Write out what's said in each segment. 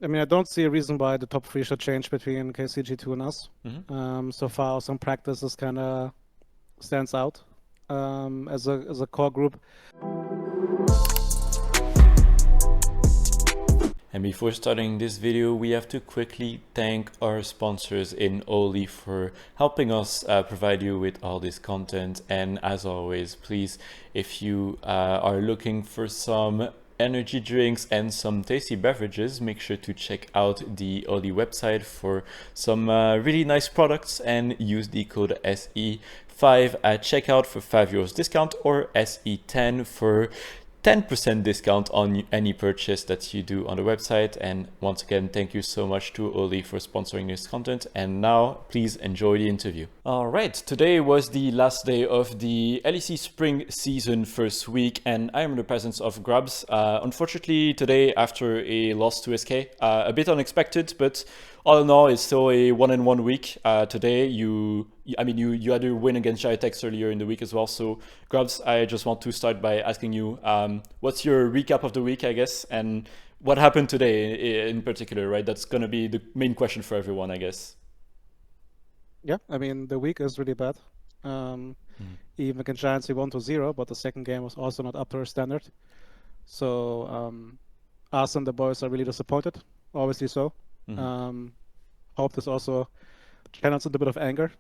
I mean, I don't see a reason why the top three should change between KCG2 and us. So far, some practices kind of stands out as a core group. And before starting this video, we have to quickly thank our sponsors in Oli for helping us provide you with all this content. And as always, please, if you are looking for some energy drinks and some tasty beverages, make sure to check out the Oli website for some really nice products and use the code SE5 at checkout for €5 discount or SE10 for 10% discount on any purchase that you do on the website. And once again, thank you so much to Oli for sponsoring this content. And now please enjoy the interview. All right, today was the last day of the LEC Spring season first week, and I am in the presence of GrabbZ. Unfortunately today, after a loss to SK, a bit unexpected, but all in all, it's still a 1-1 week. Today, you had a win against Jitex earlier in the week as well. So, GrabbZ, I just want to start by asking you, what's your recap of the week, I guess, and what happened today in particular, right? That's going to be the main question for everyone, I guess. Yeah, I mean, the week is really bad. Even against Giants, we won 2-0, but the second game was also not up to our standard. So, us and the boys are really disappointed, obviously so. Hope this also channels a bit of anger,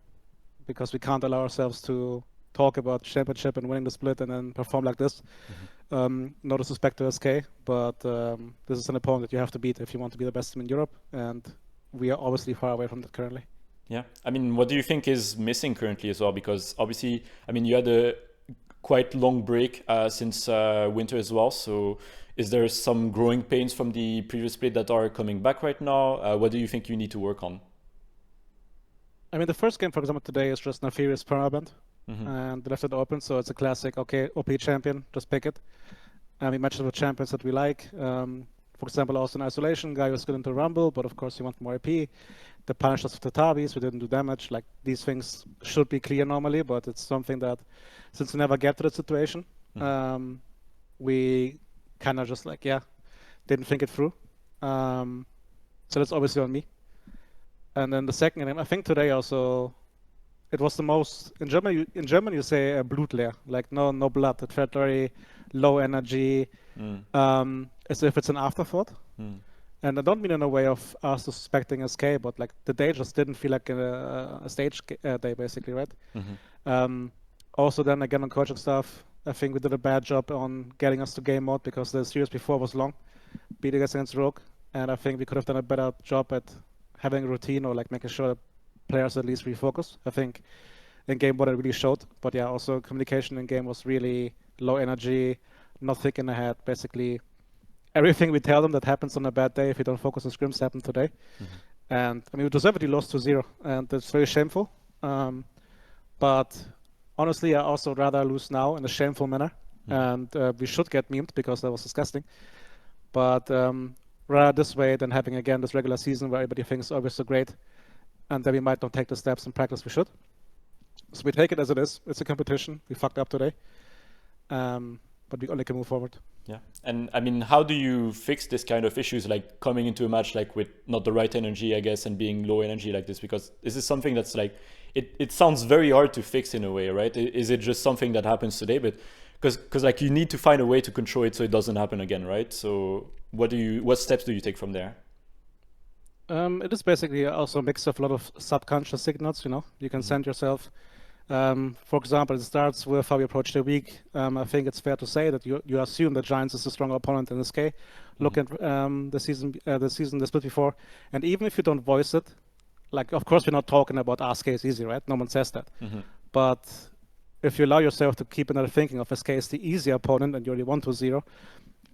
because we can't allow ourselves to talk about championship and winning the split and then perform like this. No disrespect to SK, but this is an opponent that you have to beat if you want to be the best team in Europe, and we are obviously far away from that currently. Yeah, I mean, what do you think is missing currently as well? Because obviously, I mean, you had a quite long break since winter as well, so is there some growing pains from the previous split that are coming back right now? What do you think you need to work on? I mean, the first game, for example, today is just Nefarious permaband, and they left it open, so it's a classic, okay, OP champion, just pick it. And we matched it with champions that we like. For example, also in Isolation, guy was good into Rumble, but of course you want more AP. The punish us with the Tabis, we didn't do damage. Like, these things should be clear normally, but it's something that, since we never get to that situation, we kind of just like, didn't think it through. So that's obviously on me. And then the second game, I think today also, it was the most, in German you say Blutleer, like no blood. It felt very low energy, as if it's an afterthought. And I don't mean in a way of us suspecting SK, but like the day just didn't feel like a stage day, basically, right? Also then again on coaching stuff, I think we did a bad job on getting us to game mode because the series before was long, beating us against Rogue, and I think we could have done a better job at having a routine or like making sure that players at least refocus. I think in game what it really showed, but yeah, also communication in game was really low energy, not thinking ahead. Basically, everything we tell them that happens on a bad day if you don't focus on scrims happened today. And I mean, we deservedly lost 2-0, and it's very shameful. But honestly, I also rather lose now in a shameful manner, and we should get memed because that was disgusting. But rather this way than having again this regular season where everybody thinks, oh, we're so great, and then we might not take the steps in practice we should. So we take it as it is. It's a competition. We fucked up today, but we only can move forward. Yeah, and I mean, how do you fix this kind of issues, like coming into a match like with not the right energy, I guess, and being low energy like this? Because this is something that's like, it sounds very hard to fix in a way, right? Is it just something that happens today? But because like you need to find a way to control it so it doesn't happen again, right? So what steps do you take from there? It is basically also a mix of a lot of subconscious signals, you know. You can send yourself. For example, it starts with how we approach the week. I think it's fair to say that you assume that Giants is a stronger opponent than SK. Look at the split before, and even if you don't voice it, like of course we're not talking about SK is easy, right? No one says that. But if you allow yourself to keep another thinking of SK is the easier opponent and you only 1-0,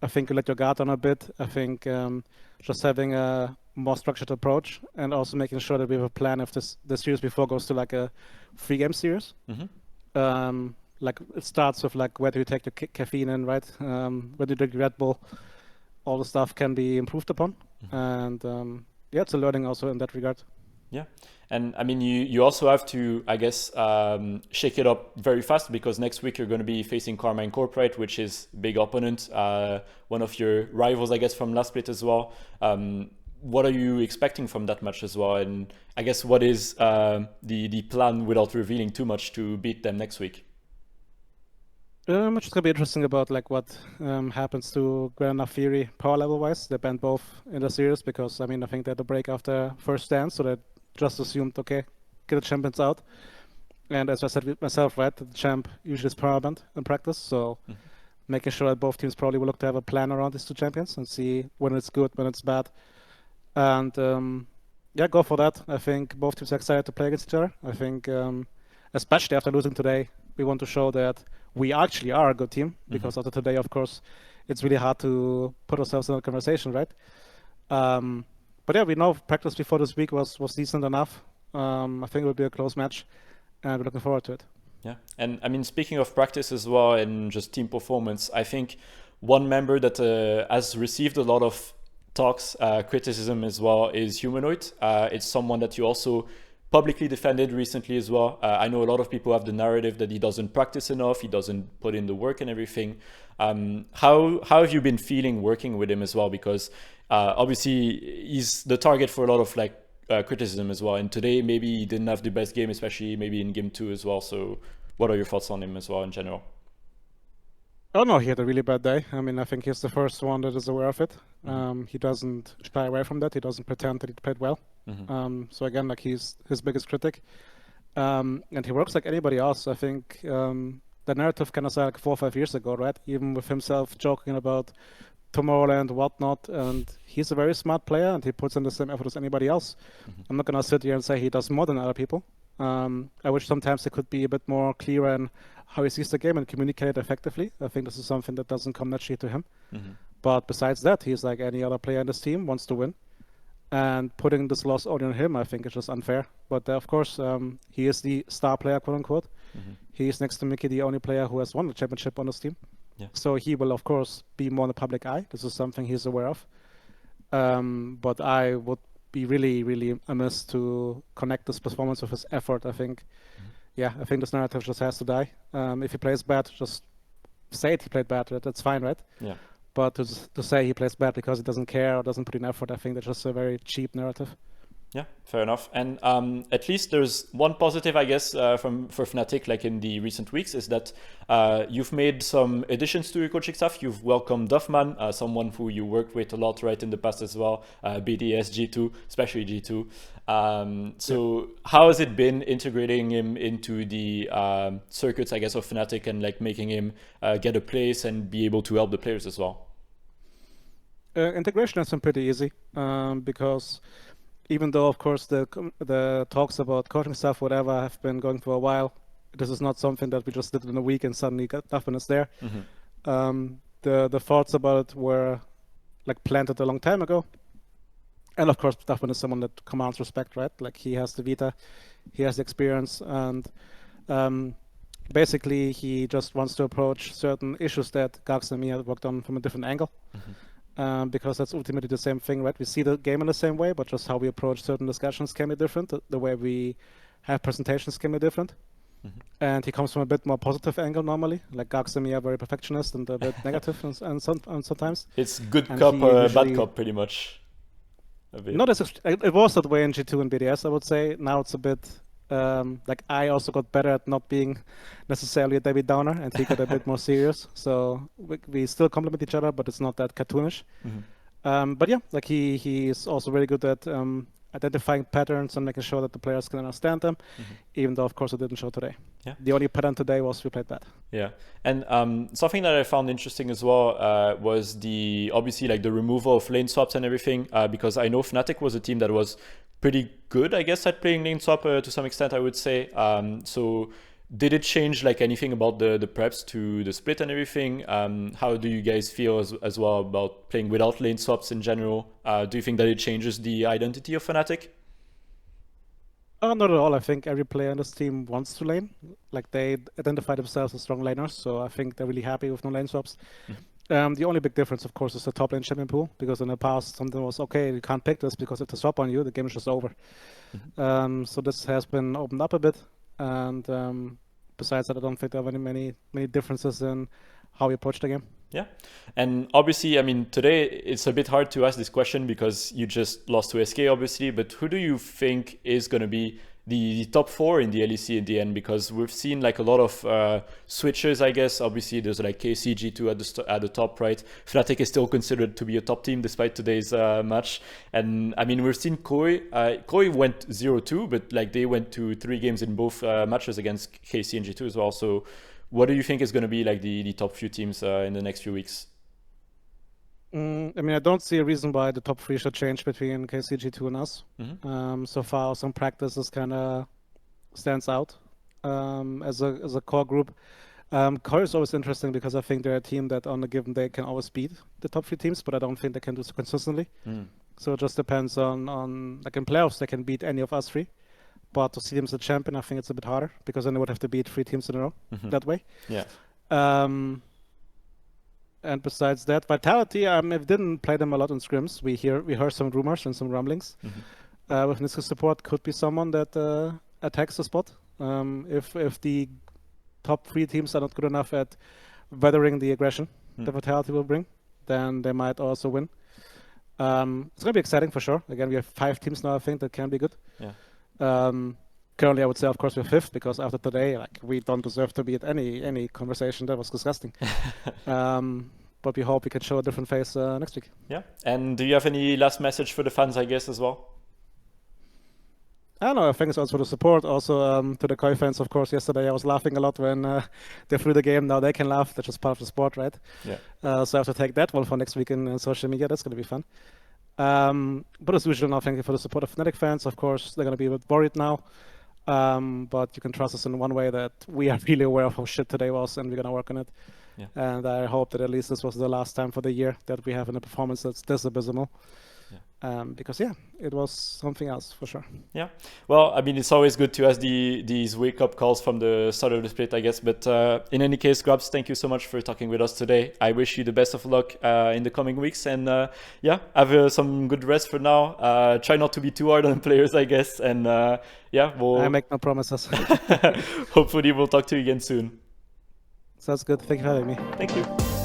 I think you let your guard down a bit. I think just having a more structured approach and also making sure that we have a plan if the series before goes to like a 3-game series. Like it starts with like where do you take your caffeine in, right? Where do you drink Red Bull? All the stuff can be improved upon. And yeah, it's a learning also in that regard. Yeah. And I mean, you also have to, I guess, shake it up very fast because next week you're going to be facing Karmine Corp, right, which is big opponent, one of your rivals, I guess, from last split as well. what are you expecting from that match as well? And I guess what is the plan without revealing too much to beat them next week? It's just gonna be interesting about like what happens to Gwen and Fury power level wise. They banned both in the series because I mean I think they had a break after first dance, so they just assumed okay, get the champions out. And as I said myself, right, the champ usually is paramount in practice, so making sure that both teams probably will look to have a plan around these two champions and see when it's good, when it's bad, and yeah, go for that. I think both teams are excited to play against each other. I think especially after losing today, we want to show that we actually are a good team, because after today, of course, it's really hard to put ourselves in a conversation, right? But yeah, we know practice before this week was decent enough. I think it will be a close match, and we're looking forward to it. Yeah, and I mean, speaking of practice as well and just team performance, I think one member that has received a lot of talks, criticism as well, is Humanoid. It's someone that you also publicly defended recently as well. I know a lot of people have the narrative that he doesn't practice enough, he doesn't put in the work and everything. How have you been feeling working with him as well? Because obviously he's the target for a lot of like criticism as well. And today maybe he didn't have the best game, especially maybe in game 2 as well. So what are your thoughts on him as well in general? Oh no, he had a really bad day. I mean, I think he's the first one that is aware of it. He doesn't shy away from that. He doesn't pretend that he played well. So again, like he's his biggest critic, and he works like anybody else. I think the narrative kind of started like 4 or 5 years ago, right? Even with himself joking about Tomorrowland, whatnot, and he's a very smart player, and he puts in the same effort as anybody else. I'm not gonna sit here and say he does more than other people. I wish sometimes he could be a bit more clear in how he sees the game and communicate it effectively. I think this is something that doesn't come naturally to him. But besides that, he's like any other player in this team, wants to win. And putting this loss only on him, I think, is just unfair. But of course, he is the star player, quote unquote. He is next to Mickey the only player who has won the championship on this team. So he will, of course, be more in the public eye. This is something he's aware of. But I would be really, really amiss to connect this performance with his effort. I think, yeah, I think this narrative just has to die. If he plays bad, just say it, he played bad. That's fine, right? Yeah. But to say he plays bad because he doesn't care or doesn't put in effort, I think that's just a very cheap narrative. Yeah, fair enough. And at least there's one positive, I guess, for Fnatic, like in the recent weeks, is that you've made some additions to your coaching staff. You've welcomed Duffman, someone who you worked with a lot right in the past as well, BDS, G2, especially G2. So how has it been integrating him into the circuits, I guess, of Fnatic, and like making him get a place and be able to help the players as well? Integration has been pretty easy because even though, of course, the talks about coaching stuff, whatever, have been going for a while, this is not something that we just did in a week and suddenly Duffman is there. The thoughts about it were like planted a long time ago. And of course, Duffman is someone that commands respect, right? Like he has the vita, he has the experience, and basically he just wants to approach certain issues that GrabbZ and me have worked on from a different angle. Because that's ultimately the same thing, right? We see the game in the same way, but just how we approach certain discussions can be different. The way we have presentations can be different. And he comes from a bit more positive angle normally. Like GrabbZ and me are very perfectionist and a bit negative and sometimes. It's good And cop, usually, bad cop, pretty much. Not as it was that way in G2 and BDS, I would say. Now it's a bit like I also got better at not being necessarily a Debbie Downer, and he got a bit more serious. So we still complement each other, but it's not that cartoonish. But yeah, like he is also very good at identifying patterns and making sure that the players can understand them, even though, of course, it didn't show today. Yeah. The only pattern today was we played bad. Yeah, and something that I found interesting as well was obviously like the removal of lane swaps and everything, because I know Fnatic was a team that was pretty good, I guess, at playing lane swap to some extent, I would say. So did it change like anything about the preps to the split and everything? How do you guys feel as well about playing without lane swaps in general? Do you think that it changes the identity of Fnatic? Not at all. I think every player in this team wants to lane. Like they identify themselves as strong laners, so I think they're really happy with no lane swaps. The only big difference, of course, is the top lane champion pool, because in the past something was, okay, you can't pick this because if they swap on you, the game is just over. So this has been opened up a bit, and besides that, I don't think there are many differences in how we approach the game. Yeah. And obviously, I mean, today it's a bit hard to ask this question because you just lost to SK, obviously, but who do you think is going to be the top 4 in the LEC in the end? Because we've seen like a lot of switches, I guess. Obviously, there's like KCG2 at the top, right? Fnatic is still considered to be a top team despite today's match. And I mean, we've seen Koi. Koi went 0-2, but like they went to 3 games in both matches against KCG2 as well. So what do you think is going to be like the top few teams in the next few weeks? I mean, I don't see a reason why the top 3 should change between KCG2 and us. So far, some practices kind of stands out as a core group. Core is always interesting because I think they're a team that on a given day can always beat the top 3 teams, but I don't think they can do so consistently. So it just depends on like in playoffs, they can beat any of us 3. But to see them as a champion, I think it's a bit harder because then they would have to beat 3 teams in a row that way. Yeah. And besides that, Vitality, I didn't play them a lot in scrims. We heard some rumors and some rumblings. With Niska's support, could be someone that attacks the spot. If the top 3 teams are not good enough at weathering the aggression that Vitality will bring, then they might also win. It's going to be exciting for sure. Again, we have 5 teams now, I think, that can be good. Yeah. Currently, I would say, of course, we're 5th because after today, like we don't deserve to be at any conversation. That was disgusting. But we hope we can show a different face next week. Yeah. And do you have any last message for the fans, I guess, as well? I don't know. Thanks also for the support. Also to the Koi fans, of course. Yesterday, I was laughing a lot when they threw the game. Now they can laugh. That's just part of the sport, right? Yeah. So I have to take that one for next week in social media. That's going to be fun. But as usual, now thank you for the support of Fnatic fans. Of course, they're going to be a bit worried now. But you can trust us in one way that we are really aware of how shit today was and we're going to work on it. Yeah. And I hope that at least this was the last time for the year that we have in a performance that's this abysmal. Because it was something else for sure. Yeah. Well, I mean, it's always good to have these wake-up calls from the start of the split, I guess. But in any case, GrabbZ, thank you so much for talking with us today. I wish you the best of luck in the coming weeks. And have some good rest for now. Try not to be too hard on the players, I guess. And I make no promises. Hopefully we'll talk to you again soon. Sounds good. Thank you for having me. Thank you.